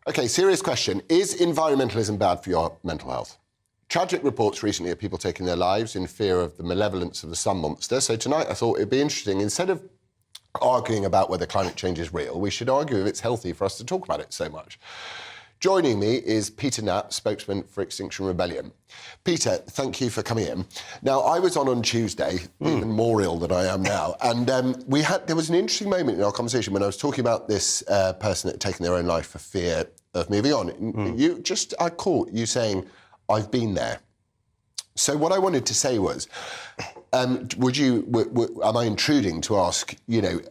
OK, serious question. Is environmentalism bad for your mental health? Tragic reports recently of people taking their lives in fear of the malevolence of the sun monster. So tonight I thought it'd be interesting, instead of arguing about whether climate change is real, we should argue if it's healthy for us to talk about it so much. Joining me is Peter Knapp, spokesman for Extinction Rebellion. Peter, thank you for coming in. Now, I was on Tuesday, even more ill than I am now, and there was an interesting moment in our conversation when I was talking about this person that had taken their own life for fear of moving on. I caught you saying, I've been there. So what I wanted to say was, am I intruding to ask,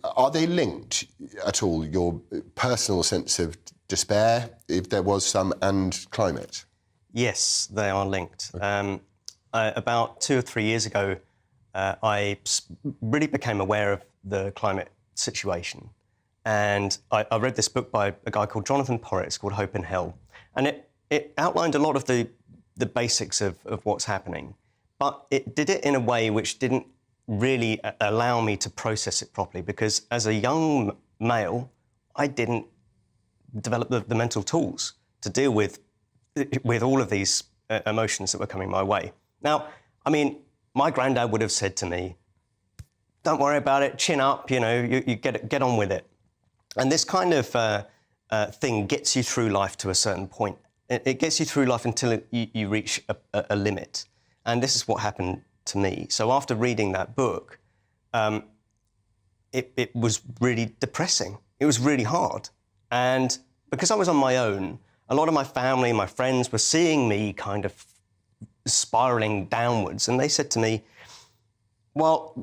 are they linked at all, your personal sense of despair, if there was some, and climate? Yes, they are linked. Okay. About 2 or 3 years ago, I really became aware of the climate situation. And I read this book by a guy called Jonathan Porritt. It's called Hope in Hell. And it outlined a lot of the basics of what's happening. But it did it in a way which didn't really allow me to process it properly, because as a young male, I didn't develop the mental tools to deal with all of these emotions that were coming my way. Now, I mean, my granddad would have said to me, don't worry about it, chin up, you get on with it. And this kind of thing gets you through life to a certain point. It gets you through life until you reach a limit. And this is what happened to me. So after reading that book, it was really depressing. It was really hard. And because I was on my own, a lot of my family, my friends were seeing me kind of spiralling downwards. And they said to me, well,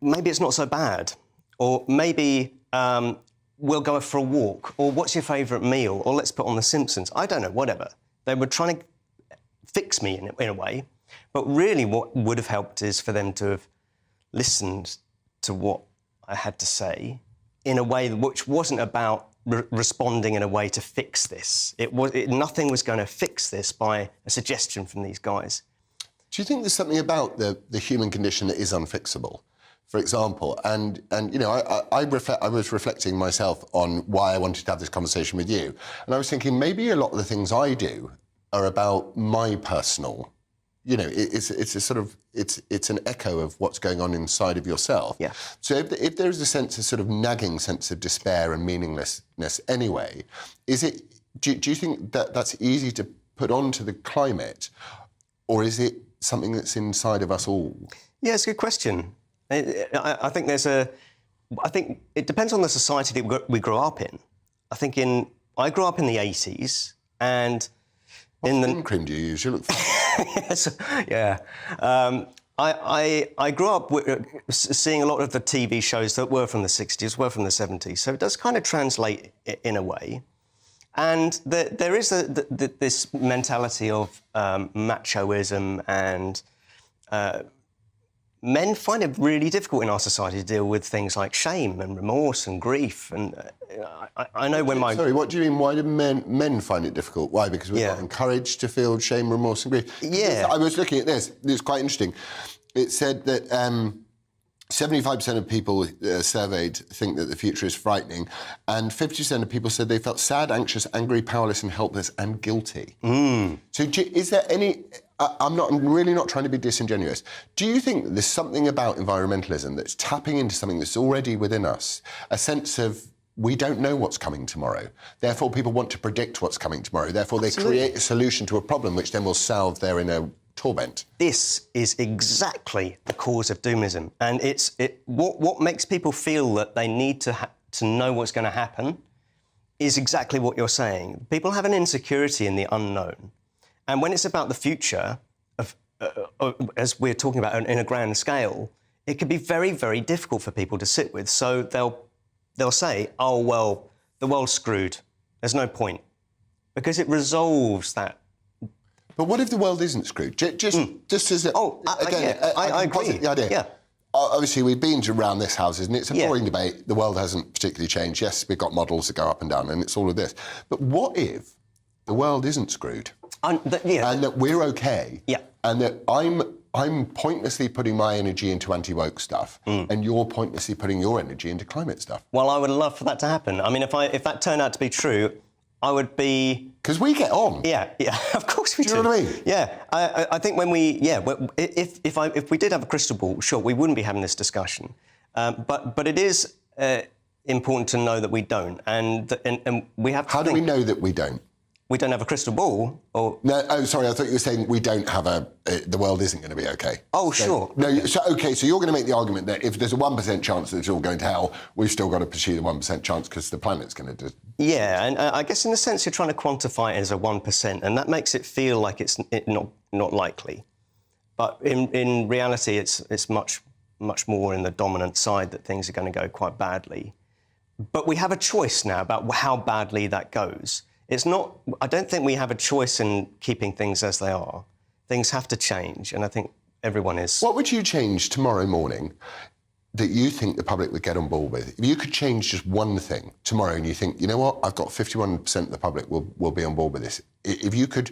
maybe it's not so bad. Or maybe we'll go for a walk. Or what's your favourite meal? Or let's put on The Simpsons. I don't know, whatever. They were trying to fix me in a way. But really what would have helped is for them to have listened to what I had to say in a way which wasn't about responding in a way to fix this. Nothing was going to fix this by a suggestion from these guys. Do you think there's something about the human condition that is unfixable? For example, and I was reflecting myself on why I wanted to have this conversation with you, and I was thinking maybe a lot of the things I do are about my personal. It's a sort of it's an echo of what's going on inside of yourself. Yeah. So if there is a sort of nagging sense of despair and meaninglessness anyway, do you think that that's easy to put onto the climate, or is it something that's inside of us all? Yeah, it's a good question. I think it depends on the society that we grow up in. I grew up in the 80s, and what skin cream do you use? You look. Yes, yeah. I grew up seeing a lot of the TV shows that were from the 60s, were from the 70s, so it does kind of translate in a way. And there is this mentality of machoism, and men find it really difficult in our society to deal with things like shame and remorse and grief. And I know when Sorry, what do you mean? Why do men find it difficult? Why? Because we're not encouraged to feel shame, remorse and grief? Yeah. I was looking at this. It's quite interesting. It said that 75% of people surveyed think that the future is frightening, and 50% of people said they felt sad, anxious, angry, powerless and helpless and guilty. So is there any... I'm really not trying to be disingenuous. Do you think that there's something about environmentalism that's tapping into something that's already within us, a sense of we don't know what's coming tomorrow, therefore people want to predict what's coming tomorrow, therefore they create a solution to a problem which then will solve their inner torment? This is exactly the cause of doomism, and what makes people feel that they need to know what's going to happen is exactly what you're saying. People have an insecurity in the unknown. And when it's about the future, as we're talking about in a grand scale, it can be very, very difficult for people to sit with. So they'll say, oh, well, the world's screwed. There's no point. Because it resolves that. But what if the world isn't screwed? Just as a... I agree. The idea. Yeah. Obviously, we've been around this house, and it's a boring debate. The world hasn't particularly changed. Yes, we've got models that go up and down, and it's all of this. But what if the world isn't screwed? And that we're OK. Yeah. And that I'm pointlessly putting my energy into anti-woke stuff, and you're pointlessly putting your energy into climate stuff. Well, I would love for that to happen. I mean, if that turned out to be true, I would be... Because we get on. Yeah, of course we do. Do you know what I mean? Yeah, I think when we... Yeah, if we did have a crystal ball, sure, we wouldn't be having this discussion. But it is important to know that we don't. And we have to How do we know that we don't? We don't have a crystal ball, or... No, oh, sorry, I thought you were saying we don't have the world isn't going to be okay. Oh, sure. No, so you're going to make the argument that if there's a 1% chance that it's all going to hell, we've still got to pursue the 1% chance because the planet's going to... Yeah, and I guess in a sense you're trying to quantify it as a 1%, and that makes it feel like it's not likely. But in reality, it's much more in the dominant side that things are going to go quite badly. But we have a choice now about how badly that goes. It's not... I don't think we have a choice in keeping things as they are. Things have to change, and I think everyone is... What would you change tomorrow morning that you think the public would get on board with? If you could change just one thing tomorrow and you think, you know what, I've got 51% of the public will be on board with this. If you could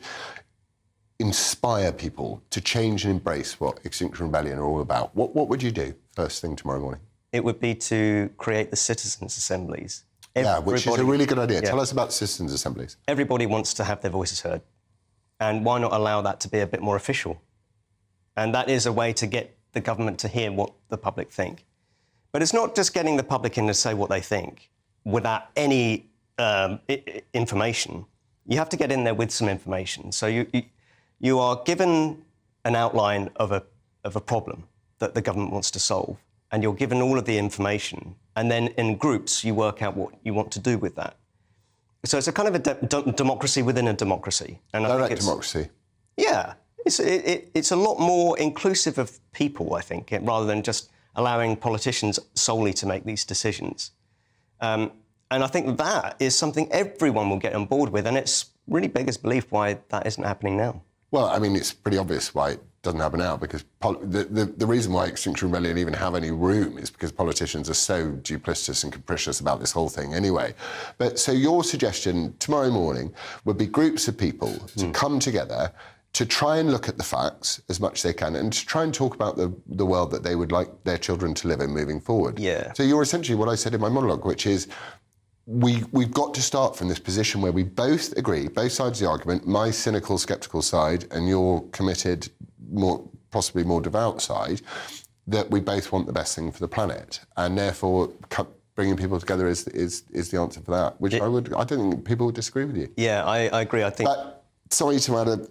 inspire people to change and embrace what Extinction Rebellion are all about, what would you do first thing tomorrow morning? It would be to create the citizens' assemblies. Yeah, which is a really good idea. Yeah. Tell us about citizens' assemblies. Everybody wants to have their voices heard. And why not allow that to be a bit more official? And that is a way to get the government to hear what the public think. But it's not just getting the public in to say what they think without any information. You have to get in there with some information. So you are given an outline of a problem that the government wants to solve, and you're given all of the information, and then in groups you work out what you want to do with that. So it's a kind of a democracy within a democracy. And direct democracy. Yeah, it's a lot more inclusive of people, I think, rather than just allowing politicians solely to make these decisions. And I think that is something everyone will get on board with, and it's really beggars belief why that isn't happening now. Well, I mean, it's pretty obvious why it doesn't happen now, because the reason why Extinction Rebellion even have any room is because politicians are so duplicitous and capricious about this whole thing anyway. But so your suggestion tomorrow morning would be groups of people to come together to try and look at the facts as much as they can and to try and talk about the world that they would like their children to live in moving forward. Yeah. So you're essentially what I said in my monologue, which is we've got to start from this position where we both agree, both sides of the argument, my cynical, sceptical side and your committed, possibly more devout side, that we both want the best thing for the planet. And therefore, bringing people together is the answer for that, which I don't think people would disagree with you. Yeah, I agree. I think... But sorry to add a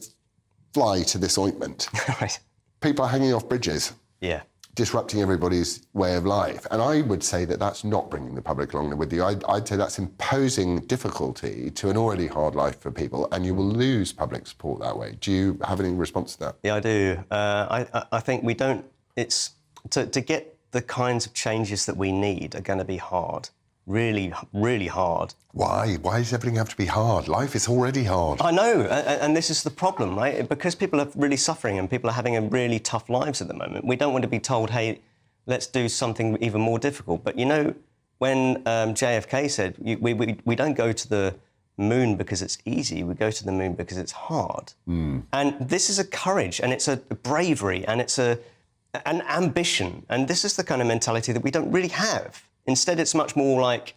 fly to this ointment. Right. People are hanging off bridges. Yeah. Disrupting everybody's way of life. And I would say that that's not bringing the public along with you. I'd say that's imposing difficulty to an already hard life for people, and you will lose public support that way. Do you have any response to that? Yeah, I do. I think we don't... It's... To get the kinds of changes that we need are going to be hard. Really, really hard. Why? Why does everything have to be hard? Life is already hard. I know, and this is the problem, right? Because people are really suffering and people are having a really tough lives at the moment. We don't want to be told, hey, let's do something even more difficult. But, you know, when JFK said, we don't go to the moon because it's easy, we go to the moon because it's hard. And this is a courage, and it's a bravery, and it's an ambition. And this is the kind of mentality that we don't really have. Instead, it's much more like,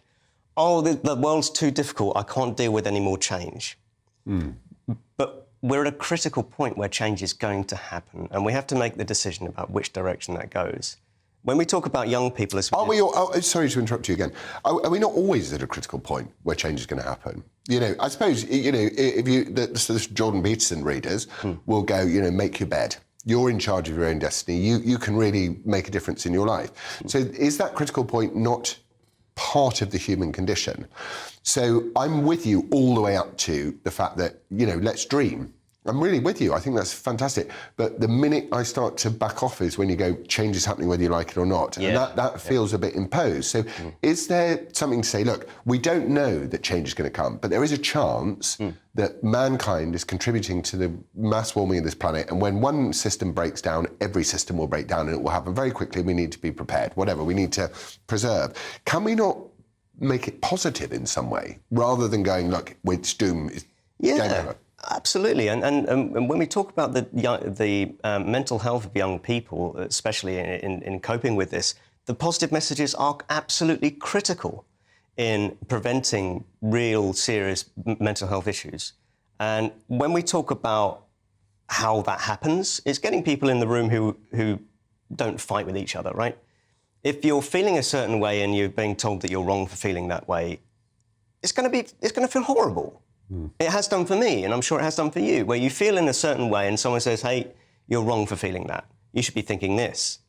oh, the world's too difficult, I can't deal with any more change. But we're at a critical point where change is going to happen, and we have to make the decision about which direction that goes. When we talk about young people... sorry to interrupt you again. Are we not always at a critical point where change is going to happen? You know, I suppose, you know, if the Jordan Peterson readers will go, you know, make your bed. You're in charge of your own destiny. You can really make a difference in your life. So is that critical point not part of the human condition? So I'm with you all the way up to the fact that, you know, let's dream. I'm really with you. I think that's fantastic. But the minute I start to back off is when you go, change is happening whether you like it or not. Yeah. And that feels a bit imposed. So is there something to say, look, we don't know that change is going to come, but there is a chance that mankind is contributing to the mass warming of this planet. And when one system breaks down, every system will break down, and it will happen very quickly. We need to be prepared, whatever we need to preserve. Can we not make it positive in some way rather than going, look, it's doom, it's game over? Absolutely, and when we talk about the mental health of young people, especially in coping with this, the positive messages are absolutely critical. in preventing real serious mental health issues. And when we talk about how that happens, it's getting people in the room who don't fight with each other, right? If you're feeling a certain way and you're being told that you're wrong for feeling that way, it's going to feel horrible. It has done for me, and I'm sure it has done for you, where you feel in a certain way and someone says, hey, you're wrong for feeling that. You should be thinking this.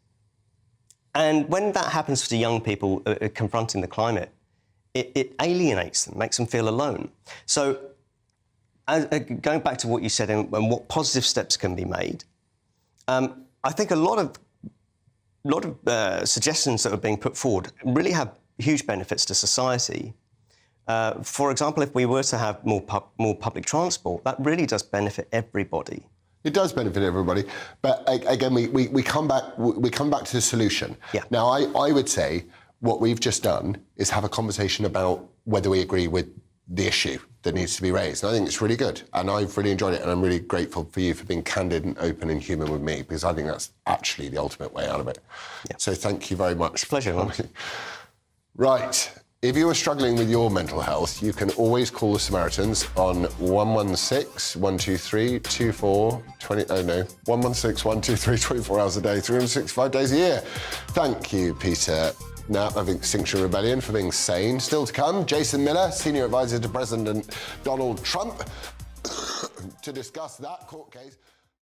And when that happens to young people confronting the climate, it alienates them, makes them feel alone. So going back to what you said and what positive steps can be made, I think a lot of suggestions that are being put forward really have huge benefits to society. For example, if we were to have more public transport, that really does benefit everybody. It does benefit everybody, but again, we come back to the solution. Yeah. Now, I would say what we've just done is have a conversation about whether we agree with the issue that needs to be raised. And I think it's really good, and I've really enjoyed it, and I'm really grateful for you for being candid and open and human with me, because I think that's actually the ultimate way out of it. Yeah. So thank you very much. It's a pleasure, man. Right. If you are struggling with your mental health, you can always call the Samaritans on 116 123 24 20. Oh no, 116 123 24 hours a day, 365 days a year. Thank you, Peter Knapp of Extinction Rebellion, for being sane. Still to come, Jason Miller, Senior Advisor to President Donald Trump, to discuss that court case.